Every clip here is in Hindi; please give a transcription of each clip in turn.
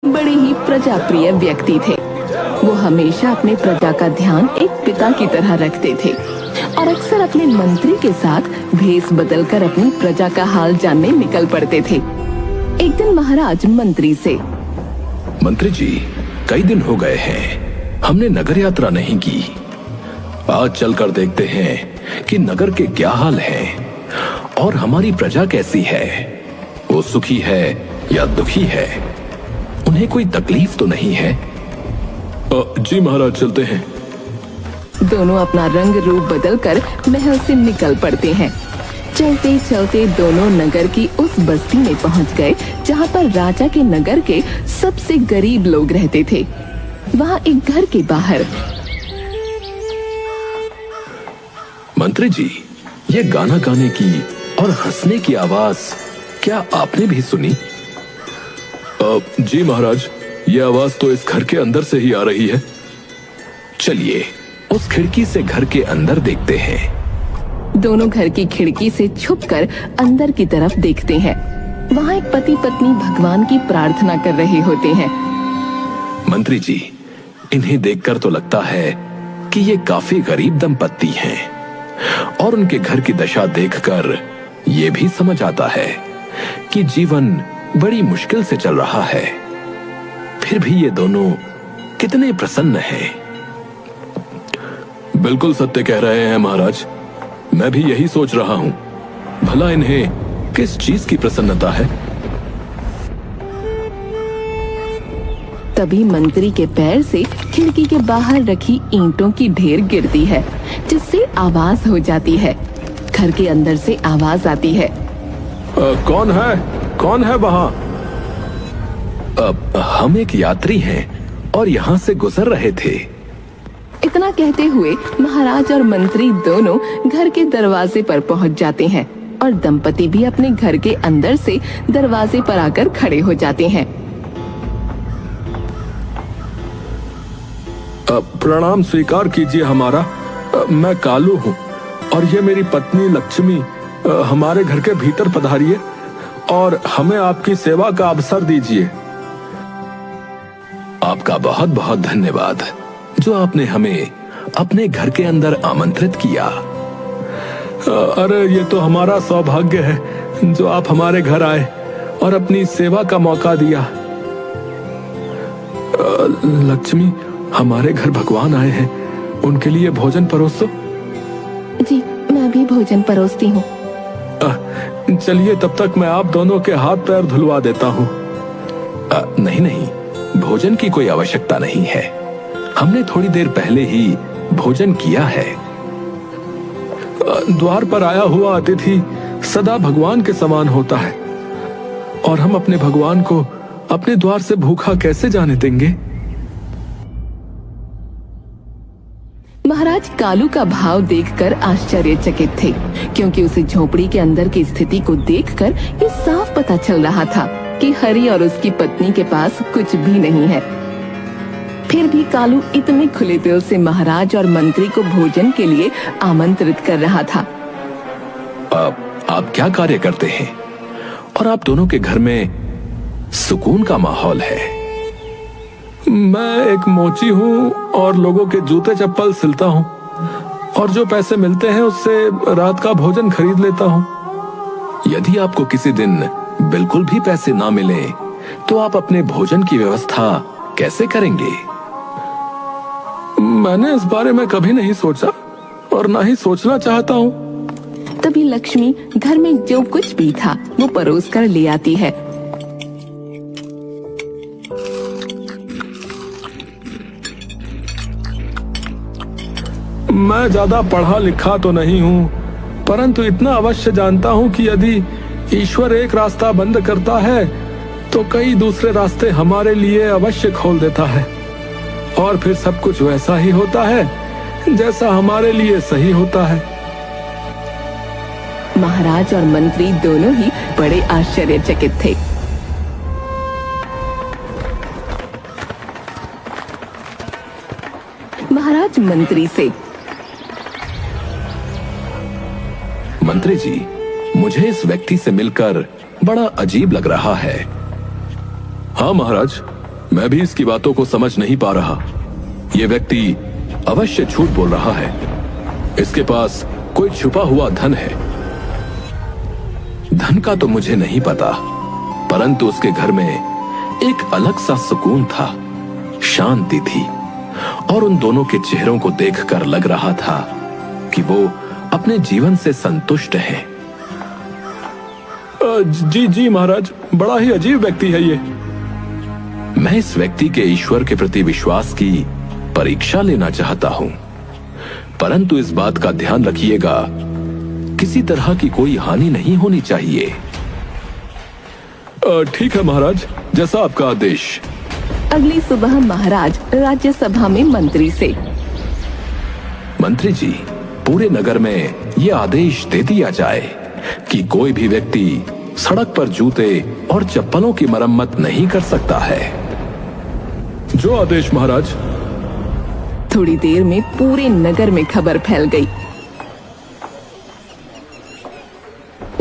बड़े ही प्रजाप्रिय व्यक्ति थे। वो हमेशा अपने प्रजा का ध्यान एक पिता की तरह रखते थे और अक्सर अपने मंत्री के साथ भेष बदलकर अपनी प्रजा का हाल जानने निकल पड़ते थे। एक दिन महाराज मंत्री से, मंत्री जी, कई दिन हो गए हैं, हमने नगर यात्रा नहीं की। आज चलकर देखते हैं कि नगर के क्या हाल हैं और हमारी प्रजा कैसी है। वो सुखी है या दुखी है, उन्हें कोई तकलीफ तो नहीं है। जी महाराज, चलते हैं। दोनों अपना रंग रूप बदलकर महल से निकल पड़ते हैं। चलते चलते दोनों नगर की उस बस्ती में पहुंच गए जहां पर राजा के नगर के सबसे गरीब लोग रहते थे। वहां एक घर के बाहर, मंत्री जी, ये गाना गाने की और हंसने की आवाज क्या आपने भी सुनी? जी महाराज, ये आवाज तो इस घर के अंदर से ही आ रही है। चलिए उस खिड़की से घर के अंदर देखते हैं। दोनों घर की खिड़की से छुपकर अंदर की तरफ देखते हैं। वहाँ एक पति पत्नी भगवान की प्रार्थना कर रहे होते हैं। मंत्री जी, इन्हें देखकर तो लगता है कि ये काफी गरीब दंपत्ति हैं और उनके घर की दशा देखकर ये भी समझ आता है कि जीवन बड़ी मुश्किल से चल रहा है। फिर भी ये दोनों कितने प्रसन्न हैं। बिल्कुल सत्य कह रहे हैं महाराज, मैं भी यही सोच रहा हूं। भला इन्हें किस चीज की प्रसन्नता है? तभी मंत्री के पैर से खिड़की के बाहर रखी ईंटों की ढेर गिरती है, जिससे आवाज हो जाती है। घर के अंदर से आवाज आती है, कौन है? कौन है वहां? हम एक यात्री हैं और यहाँ से गुजर रहे थे। इतना कहते हुए महाराज और मंत्री दोनों घर के दरवाजे पर पहुंच जाते हैं और दंपति भी अपने घर के अंदर से दरवाजे पर आकर खड़े हो जाते हैं। प्रणाम स्वीकार कीजिए हमारा। मैं कालू हूँ और ये मेरी पत्नी लक्ष्मी। हमारे घर के भीतर पधारिए और हमें आपकी सेवा का अवसर दीजिए। आपका बहुत बहुत धन्यवाद जो आपने हमें अपने घर के अंदर आमंत्रित किया। अरे ये तो हमारा सौभाग्य है जो आप हमारे घर आए और अपनी सेवा का मौका दिया। लक्ष्मी, हमारे घर भगवान आए हैं, उनके लिए भोजन परोसो। जी, मैं भी भोजन परोसती हूँ। चलिए, तब तक मैं आप दोनों के हाथ पैर धुलवा देता हूँ। नहीं नहीं, भोजन की कोई आवश्यकता नहीं है। हमने थोड़ी देर पहले ही भोजन किया है। द्वार पर आया हुआ अतिथि सदा भगवान के समान होता है और हम अपने भगवान को अपने द्वार से भूखा कैसे जाने देंगे? महाराज कालू का भाव देखकर आश्चर्यचकित थे, क्योंकि उसे झोपड़ी के अंदर की स्थिति को देखकर ये साफ पता चल रहा था कि हरि और उसकी पत्नी के पास कुछ भी नहीं है। फिर भी कालू इतने खुले दिल से महाराज और मंत्री को भोजन के लिए आमंत्रित कर रहा था। आप क्या कार्य करते हैं और आप दोनों के घर में सुकून का माहौल है? मैं एक मोची हूँ और लोगों के जूते चप्पल सिलता हूँ और जो पैसे मिलते हैं उससे रात का भोजन खरीद लेता हूँ। यदि आपको किसी दिन बिल्कुल भी पैसे ना मिले तो आप अपने भोजन की व्यवस्था कैसे करेंगे? मैंने इस बारे में कभी नहीं सोचा और ना ही सोचना चाहता हूँ। तभी लक्ष्मी घर में जो कुछ भी था वो परोस कर ले आती है। मैं ज्यादा पढ़ा लिखा तो नहीं हूँ, परंतु इतना अवश्य जानता हूँ कि यदि ईश्वर एक रास्ता बंद करता है तो कई दूसरे रास्ते हमारे लिए अवश्य खोल देता है और फिर सब कुछ वैसा ही होता है जैसा हमारे लिए सही होता है। महाराज और मंत्री दोनों ही बड़े आश्चर्यचकित थे। महाराज मंत्री से, मंत्री जी, मुझे इस व्यक्ति से मिलकर बड़ा अजीब लग रहा है। हाँ महाराज, मैं भी इसकी बातों को समझ नहीं पा रहा। ये व्यक्ति अवश्य झूठ बोल रहा है। इसके पास कोई छुपा हुआ धन है। धन का तो मुझे नहीं पता, परंतु उसके घर में एक अलग सा सुकून था, शांति थी, और उन दोनों के चेहरों को देखकर लग रहा था कि वो अपने जीवन से संतुष्ट हैं। जी जी महाराज, बड़ा ही अजीब व्यक्ति है ये। मैं इस व्यक्ति के ईश्वर के प्रति विश्वास की परीक्षा लेना चाहता हूं, परंतु इस बात का ध्यान रखिएगा, किसी तरह की कोई हानि नहीं होनी चाहिए। ठीक है महाराज, जैसा आपका आदेश। अगली सुबह महाराज राज्यसभा में मंत्री से, मंत्री जी, पूरे नगर में ये आदेश दे दिया जाए कि कोई भी व्यक्ति सड़क पर जूते और चप्पलों की मरम्मत नहीं कर सकता है। जो आदेश महाराज। थोड़ी देर में पूरे नगर में खबर फैल गई।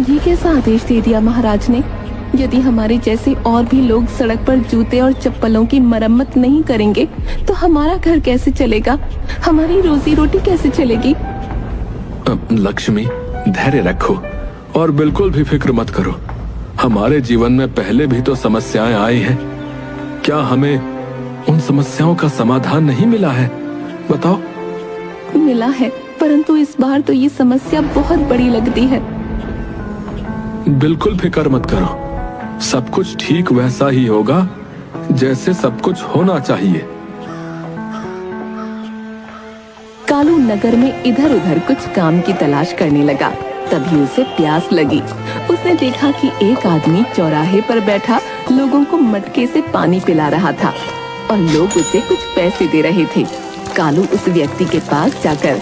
ये कैसा आदेश दे दिया महाराज ने? यदि हमारे जैसे और भी लोग सड़क पर जूते और चप्पलों की मरम्मत नहीं करेंगे तो हमारा घर कैसे चलेगा? हमारी रोजी रोटी कैसे चलेगी? लक्ष्मी, धैर्य रखो और बिल्कुल भी फिक्र मत करो। हमारे जीवन में पहले भी तो समस्याएं आई हैं। क्या हमें उन समस्याओं का समाधान नहीं मिला है? बताओ। मिला है, परंतु इस बार तो ये समस्या बहुत बड़ी लगती है। बिल्कुल फिक्र मत करो, सब कुछ ठीक वैसा ही होगा जैसे सब कुछ होना चाहिए। कालू नगर में इधर उधर कुछ काम की तलाश करने लगा। तभी उसे प्यास लगी। उसने देखा कि एक आदमी चौराहे पर बैठा लोगों को मटके से पानी पिला रहा था और लोग उसे कुछ पैसे दे रहे थे। कालू उस व्यक्ति के पास जाकर,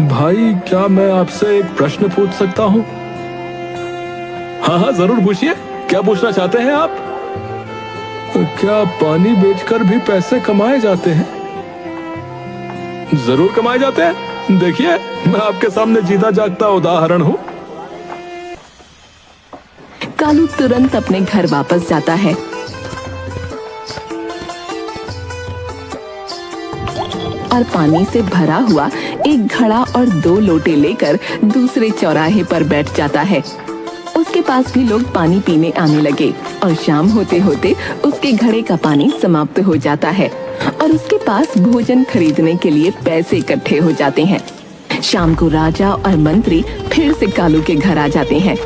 भाई, क्या मैं आपसे एक प्रश्न पूछ सकता हूँ? हाँ हाँ, जरूर पूछिए। क्या पूछना चाहते हैं आप? क्या पानी बेचकर भी पैसे कमाए जाते हैं? जरूर कमाए जाते हैं। देखिए, मैं आपके सामने जीता जागता उदाहरण हूँ। कालू तुरंत अपने घर वापस जाता है और पानी से भरा हुआ एक घड़ा और 2 लोटे लेकर दूसरे चौराहे पर बैठ जाता है। उसके पास भी लोग पानी पीने आने लगे और शाम होते होते उसके घड़े का पानी समाप्त हो जाता है और उसके पास भोजन खरीदने के लिए पैसे इकट्ठे हो जाते हैं। शाम को राजा और मंत्री फिर से कालू के घर आ जाते हैं।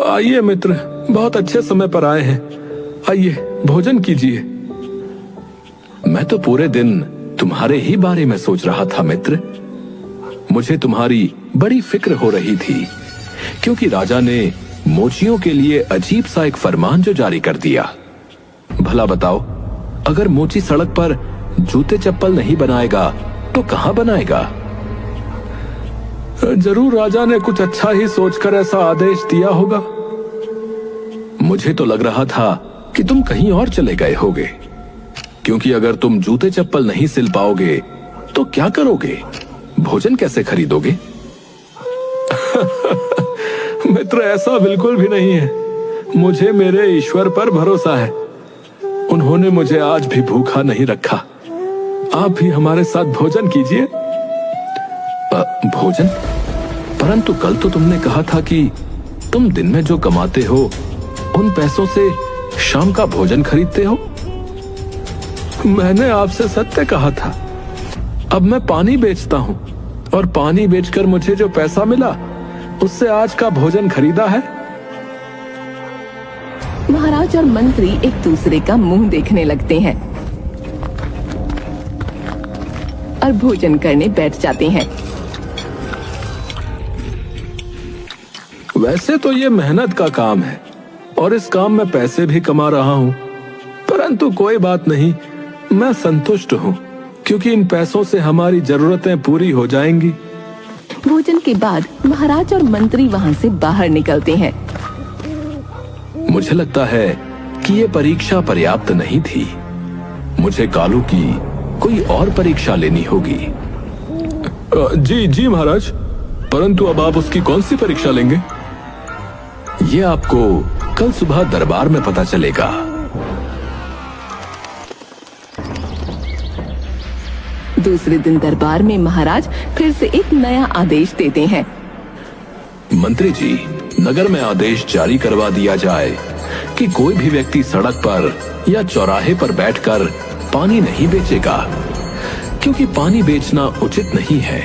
आइए मित्र, बहुत अच्छे समय पर आए हैं। आइए, भोजन कीजिए। मैं तो पूरे दिन तुम्हारे ही बारे में सोच रहा था मित्र। मुझे तुम्हारी बड़ी फिक्र हो रही थी, क्योंकि राजा ने मोचियों के लिए अजीब सा एक फरमान जो जारी कर दिया। भला बताओ, अगर मोची सड़क पर जूते चप्पल नहीं बनाएगा तो कहां बनाएगा? जरूर राजा ने कुछ अच्छा ही सोचकर ऐसा आदेश दिया होगा। मुझे तो लग रहा था कि तुम कहीं और चले गए होगे, क्योंकि अगर तुम जूते चप्पल नहीं सिल पाओगे तो क्या करोगे? भोजन कैसे खरीदोगे? मित्र, ऐसा बिल्कुल भी नहीं है। मुझे मेरे ईश्वर पर भरोसा है। उन्होंने मुझे आज भी भूखा नहीं रखा। आप भी हमारे साथ भोजन कीजिए। भोजन? परंतु कल तो तुमने कहा था कि तुम दिन में जो कमाते हो उन पैसों से शाम का भोजन खरीदते हो। मैंने आपसे सत्य कहा था। अब मैं पानी बेचता हूँ और पानी बेचकर मुझे जो पैसा मिला उससे आज का भोजन खरीदा है। महाराज और मंत्री एक दूसरे का मुंह देखने लगते हैं और भोजन करने बैठ जाते हैं। वैसे तो ये मेहनत का काम है और इस काम में पैसे भी कमा रहा हूँ, परंतु कोई बात नहीं, मैं संतुष्ट हूँ, क्योंकि इन पैसों से हमारी जरूरतें पूरी हो जाएंगी। भोजन के बाद महाराज और मंत्री वहाँ से बाहर निकलते हैं। मुझे लगता है कि ये परीक्षा पर्याप्त नहीं थी। मुझे कालू की कोई और परीक्षा लेनी होगी। जी जी महाराज, परंतु अब आप उसकी कौन सी परीक्षा लेंगे? ये आपको कल सुबह दरबार में पता चलेगा। दूसरे दिन दरबार में महाराज फिर से एक नया आदेश देते हैं। मंत्री जी, नगर में आदेश जारी करवा दिया जाए कि कोई भी व्यक्ति सड़क पर या चौराहे पर बैठकर पानी नहीं बेचेगा, क्योंकि पानी बेचना उचित नहीं है।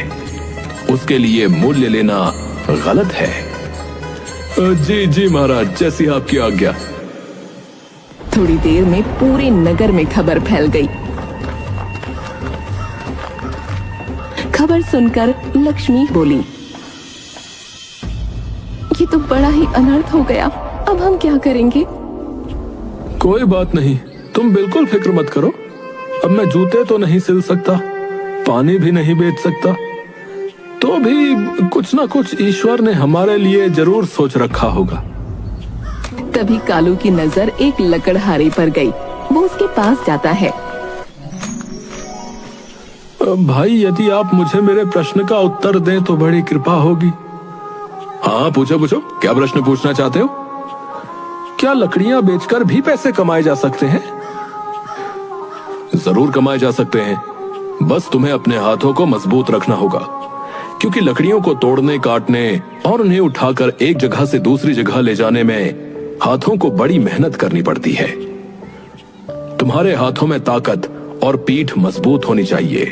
उसके लिए मूल्य लेना गलत है। जी जी महाराज, जैसी आपकी आज्ञा। थोड़ी देर में पूरे नगर में खबर फैल गई। खबर सुनकर लक्ष्मी बोली, ये तो बड़ा ही अनर्थ हो गया, अब हम क्या करेंगे? कोई बात नहीं, तुम बिल्कुल फिक्र मत करो। अब मैं जूते तो नहीं सिल सकता, पानी भी नहीं बेच सकता, तो भी कुछ ना कुछ ईश्वर ने हमारे लिए जरूर सोच रखा होगा। तभी कालू की नजर एक लकड़हारे पर गई। वो उसके पास जाता है। भाई, यदि आप मुझे मेरे प्रश्न का उत्तर दें तो बड़ी कृपा होगी। हाँ, पूछो पूछो, क्या प्रश्न पूछना चाहते हो? क्या लकड़ियां बेचकर भी पैसे कमाए जा सकते हैं? जरूर कमाए जा सकते हैं, बस तुम्हें अपने हाथों को मजबूत रखना होगा, क्योंकि लकड़ियों को तोड़ने, काटने और उन्हें उठाकर एक जगह से दूसरी जगह ले जाने में हाथों को बड़ी मेहनत करनी पड़ती है। तुम्हारे हाथों में ताकत और पीठ मजबूत होनी चाहिए।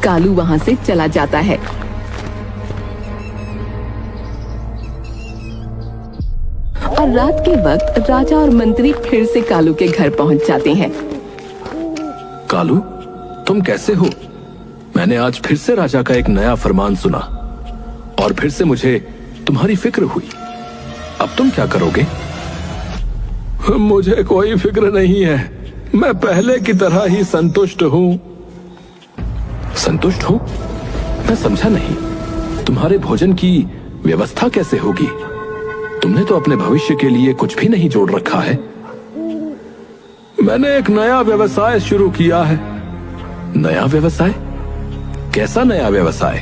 कालू वहां से चला जाता है। और रात के वक्त राजा और मंत्री फिर से कालू के घर पहुंच जाते हैं। कालू, तुम कैसे हो? मैंने आज फिर से राजा का एक नया फरमान सुना और फिर से मुझे तुम्हारी फिक्र हुई। अब तुम क्या करोगे? मुझे कोई फिक्र नहीं है, मैं पहले की तरह ही संतुष्ट हूँ। संतुष्ट हो? मैं समझा नहीं। तुम्हारे भोजन की व्यवस्था कैसे होगी? तुमने तो अपने भविष्य के लिए कुछ भी नहीं जोड़ रखा है। मैंने एक नया व्यवसाय शुरू किया है। नया व्यवसाय? कैसा नया व्यवसाय?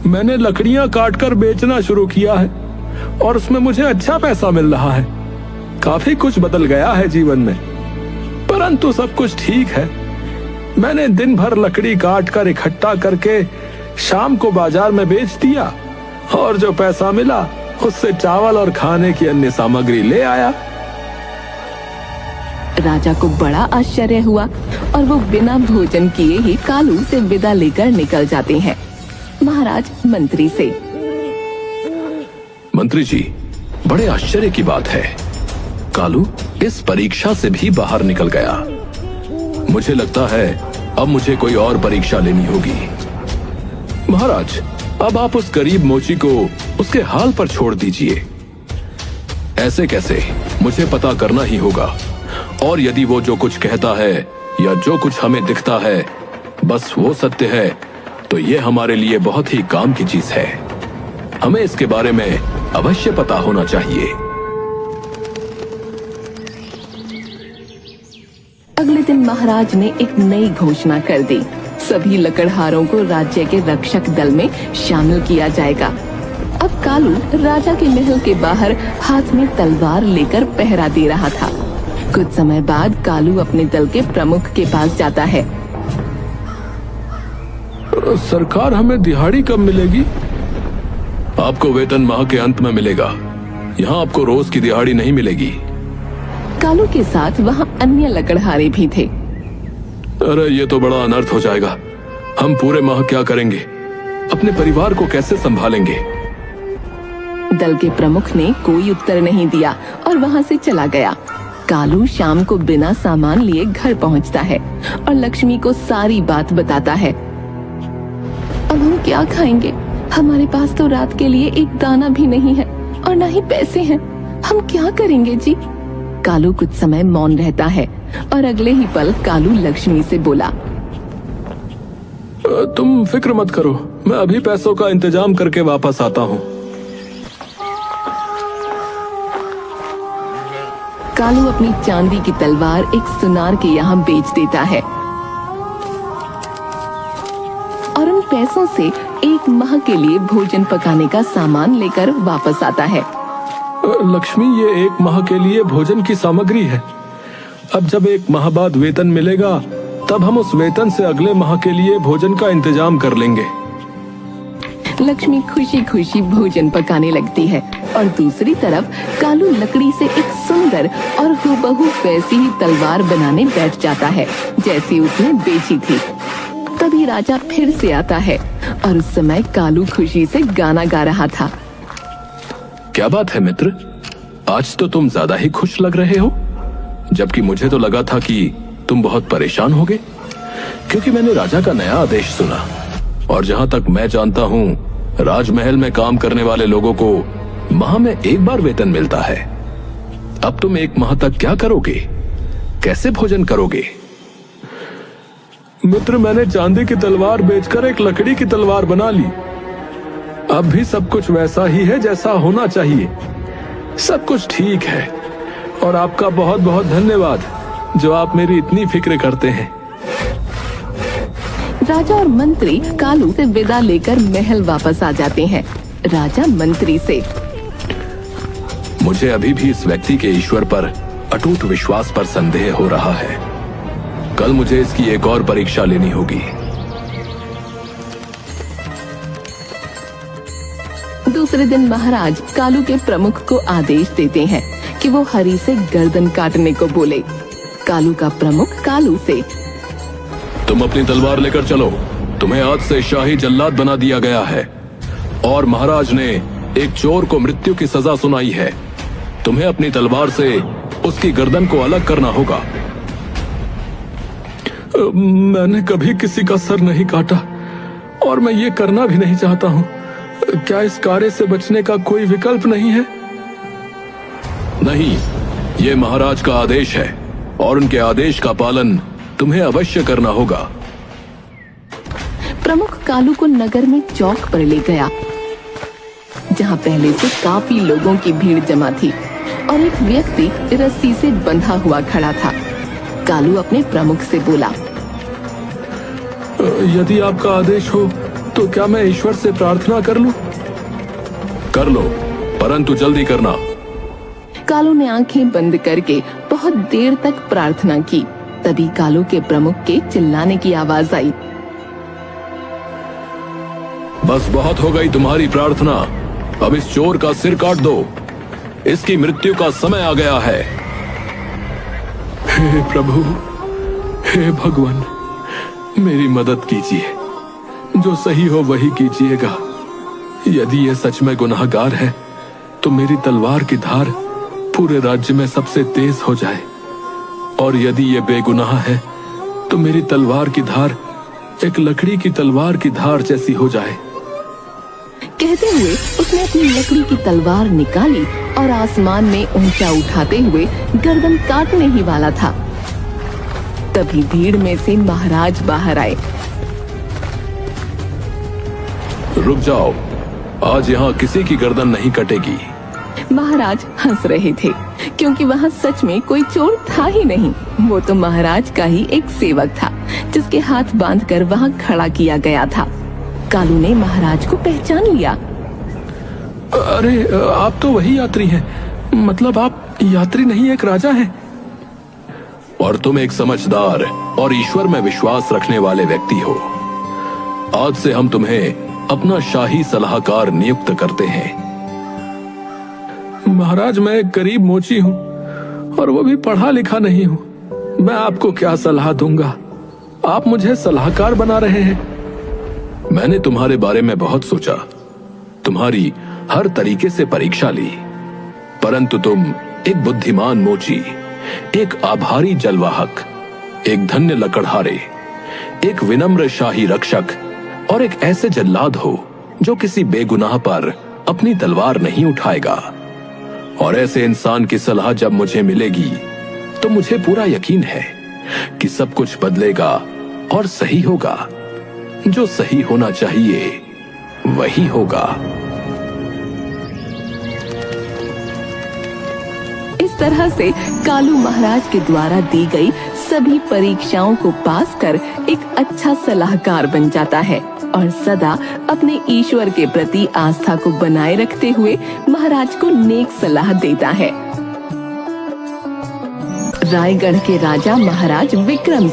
मैंने लकड़ियां काटकर बेचना शुरू किया है और उसमें मुझे अच्छा पैसा मिल रहा है। काफी कुछ बदल गया है जीवन में, परंतु सब कुछ ठीक है। मैंने दिन भर लकड़ी काट कर इकट्ठा करके शाम को बाजार में बेच दिया और जो पैसा मिला उससे चावल और खाने की अन्य सामग्री ले आया। राजा को बड़ा आश्चर्य हुआ और वो बिना भोजन किए ही कालू से विदा लेकर निकल जाते हैं। महाराज मंत्री से, मंत्री जी, बड़े आश्चर्य की बात है, कालू इस परीक्षा से भी बाहर निकल गया। मुझे लगता है अब मुझे कोई और परीक्षा लेनी होगी। महाराज, अब आप उस गरीब मोची को उसके हाल पर छोड़ दीजिए। ऐसे कैसे? मुझे पता करना ही होगा, और यदि वो जो कुछ कहता है या जो कुछ हमें दिखता है बस वो सत्य है, तो ये हमारे लिए बहुत ही काम की चीज है। हमें इसके बारे में अवश्य पता होना चाहिए। अगले दिन महाराज ने एक नई घोषणा कर दी। सभी लकड़हारों को राज्य के रक्षक दल में शामिल किया जाएगा। अब कालू राजा के महल के बाहर हाथ में तलवार लेकर पहरा दे रहा था। कुछ समय बाद कालू अपने दल के प्रमुख के पास जाता है। सरकार, हमें दिहाड़ी कब मिलेगी? आपको वेतन माह के अंत में मिलेगा। यहाँ आपको रोज की दिहाड़ी नहीं मिलेगी। कालू के साथ वहाँ अन्य लकड़हारे भी थे। अरे ये तो बड़ा अनर्थ हो जाएगा। हम पूरे माह क्या करेंगे? अपने परिवार को कैसे संभालेंगे? दल के प्रमुख ने कोई उत्तर नहीं दिया और वहाँ से चला गया। कालू शाम को बिना सामान लिए घर पहुँचता है और लक्ष्मी को सारी बात बताता है। अब हम क्या खाएंगे? हमारे पास तो रात के लिए एक दाना भी नहीं है और न ही पैसे हैं। हम क्या करेंगे जी? कालू कुछ समय मौन रहता है और अगले ही पल कालू लक्ष्मी से बोला, तुम फिक्र मत करो, मैं अभी पैसों का इंतजाम करके वापस आता हूँ। कालू अपनी चांदी की तलवार एक सुनार के यहाँ बेच देता है और उन पैसों से 1 माह के लिए भोजन पकाने का सामान लेकर वापस आता है। लक्ष्मी, ये 1 माह के लिए भोजन की सामग्री है। अब जब 1 माह बाद वेतन मिलेगा तब हम उस वेतन से अगले माह के लिए भोजन का इंतजाम कर लेंगे। लक्ष्मी खुशी खुशी भोजन पकाने लगती है और दूसरी तरफ कालू लकड़ी से एक सुंदर और हूबहू वैसी ही तलवार बनाने बैठ जाता है जैसी उसने बेची थी। तभी राजा फिर से आता है और उस समय कालू खुशी से गाना गा रहा था। क्या बात है मित्र, आज तो तुम ज्यादा ही खुश लग रहे हो, जबकि मुझे तो लगा था कि तुम बहुत परेशान होगे, क्योंकि मैंने राजा का नया आदेश सुना और जहां तक मैं जानता हूं राजमहल में काम करने वाले लोगों को माह में 1 बार वेतन मिलता है। अब तुम 1 माह तक क्या करोगे, कैसे भोजन करोगे? मित्र, मैंने चांदी की तलवार बेचकर एक लकड़ी की तलवार बना ली। अब भी सब कुछ वैसा ही है जैसा होना चाहिए। सब कुछ ठीक है और आपका बहुत बहुत धन्यवाद जो आप मेरी इतनी फिक्र करते हैं। राजा और मंत्री कालू से विदा लेकर महल वापस आ जाते हैं। राजा मंत्री से, मुझे अभी भी इस व्यक्ति के ईश्वर पर अटूट विश्वास पर संदेह हो रहा है। कल मुझे इसकी एक और परीक्षा लेनी होगी। दूसरे दिन महाराज कालू के प्रमुख को आदेश देते हैं कि वो हरी से गर्दन काटने को बोले। कालू का प्रमुख कालू से, तुम अपनी तलवार लेकर चलो, तुम्हें आज से शाही जल्लाद बना दिया गया है और महाराज ने एक चोर को मृत्यु की सजा सुनाई है। तुम्हें अपनी तलवार से उसकी गर्दन को अलग करना होगा। मैंने कभी किसी का सर नहीं काटा और मैं ये करना भी नहीं चाहता हूँ। क्या इस कार्य से बचने का कोई विकल्प नहीं है? नहीं, ये महाराज का आदेश है और उनके आदेश का पालन तुम्हें अवश्य करना होगा। प्रमुख कालू को नगर में चौक पर ले गया, जहाँ पहले से काफी लोगों की भीड़ जमा थी और एक व्यक्ति रस्सी से बंधा हुआ खड़ा था। कालू अपने प्रमुख से बोला, यदि आपका आदेश हो तो क्या मैं ईश्वर से प्रार्थना कर लूं? कर लो, परंतु जल्दी करना। कालू ने आंखें बंद करके बहुत देर तक प्रार्थना की। तभी कालू के प्रमुख के चिल्लाने की आवाज आई, बस बहुत हो गई तुम्हारी प्रार्थना, अब इस चोर का सिर काट दो, इसकी मृत्यु का समय आ गया है। हे प्रभु, हे भगवान, मेरी मदद कीजिए, जो सही हो वही कीजिएगा। यदि ये सच में गुनाहगार है तो मेरी तलवार की धार पूरे राज्य में सबसे तेज हो जाए, और यदि ये बेगुनाह है तो मेरी तलवार की धार एक लकड़ी की तलवार की धार जैसी हो जाए। कहते हुए उसने अपनी लकड़ी की तलवार निकाली और आसमान में ऊंचा उठाते हुए गर्दन काटने ही वाला था। तभी भीड़ में से महाराज बाहर आए। रुक जाओ, आज यहाँ किसी की गर्दन नहीं कटेगी। महाराज हंस रहे थे क्योंकि वहाँ सच में कोई चोर था ही नहीं। वो तो महाराज का ही एक सेवक था जिसके हाथ बांधकर वहाँ खड़ा किया गया था। कालू ने महाराज को पहचान लिया। अरे, आप तो वही यात्री हैं, मतलब आप यात्री नहीं एक राजा हैं। और तुम एक समझदार और ईश्वर में विश्वास रखने वाले व्यक्ति हो। आज से हम तुम्हें अपना शाही सलाहकार नियुक्त करते हैं। महाराज, मैं एक गरीब मोची हूँ और वो भी पढ़ा लिखा नहीं हूँ। मैं आपको क्या सलाह दूंगा, आप मुझे सलाहकार बना रहे हैं। मैंने तुम्हारे बारे में बहुत सोचा, तुम्हारी हर तरीके से परीक्षा ली, परंतु तुम एक बुद्धिमान मोची, एक आभारी जलवाहक, एक धन्य लकड़हारे, एक विनम्र शाही रक्षक और एक ऐसे जल्लाद हो जो किसी बेगुनाह पर अपनी तलवार नहीं उठाएगा। और ऐसे इंसान की सलाह जब मुझे मिलेगी तो मुझे पूरा यकीन है कि सब कुछ बदलेगा और सही होगा। जो सही होना चाहिए वही होगा। इस तरह से कालू महाराज के द्वारा दी गई सभी परीक्षाओं को पास कर एक अच्छा सलाहकार बन जाता है और सदा अपने ईश्वर के प्रति आस्था को बनाए रखते हुए महाराज को नेक सलाह देता है। रायगढ़ के राजा महाराज विक्रम